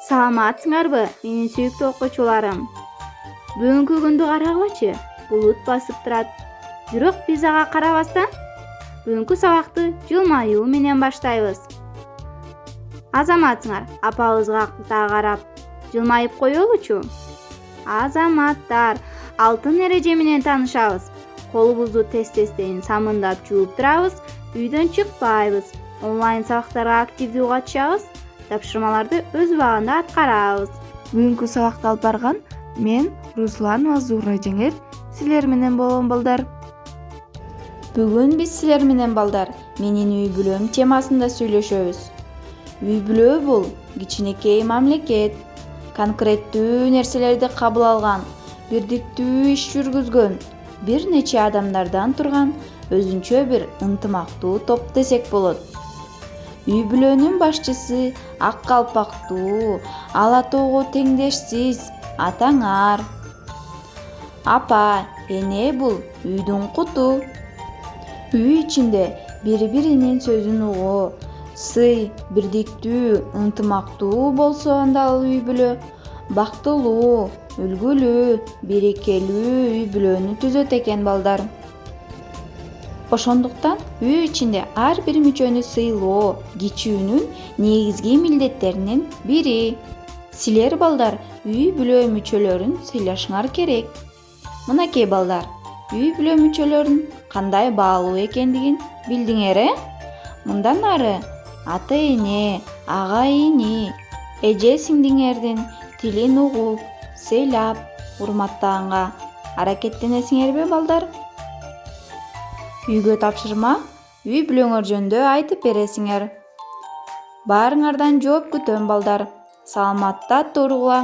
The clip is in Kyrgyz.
Саламатсыңарбы, менин сүйүктүү окуучуларым? Бүгүнкү күндү карагычы, булут басып турат. Бирок биз ага карабастан бүгүнкү сабакты жылмаюу менен баштайбыз. Азаматсыңар, апабызга акылта карап, жылмайып коелучу. Азаматтар, алтын эреже менен таанышабыз. Колубузду тез-тезден самындап жууп турабыз, үйдөн чыкпайбыз, онлайн сабактарга активдүү катышабыз, тапшырмаларды өз убагында аткарабыз. Бүгүнкү сабакты алып барган мен Русланова Зура жеңер силер менен болом балдар. Бүгүн биз силер менен балдар менин үй бүлөм темасында сүйлөшөбүз. Үй бүлө бул кичинекей мамлекет. Конкреттүү нерселерди кабыл алган, бирдиктүү иш жүргүзгөн, бир нече адамдардан турган өзүнчө бир ынтымактуу топ десек болот. Үй бүлөнүн башчысы ак калпактуу, ала тоого теңдешсиз атаңар. Апа, эне бул үйдүн куту. Үй ичинде бири-биринин сөзүн угуу, сый, бирдиктүү, ынтымактуу болсо анда ал үй бүлө бактылуу, үлгүлүү, берекелүү үй бүлөнү түзөт экен балдар. Ошондуктан үй ичинде ар бир мүчөнү сыйлоо кичүүнүн негизги милдеттеринин бири. Силер балдар үй бүлө мүчөлөрүн сыйлашыңар керек. Мынакей балдар, үй бүлө мүчөлөрүн кандай баалуу экендигин билдиңер, Мындан ары ата-эне, ага-ини, эже-сиңдиңердин тилин угуп, сыйлап, урматтаганга аракеттенесиңерби балдар? Үйгө тапшырма үй бүлөңөр жөнүндө айтып бересиңер. Баарыңардан жооп күтөм балдар. Саламатта тургула.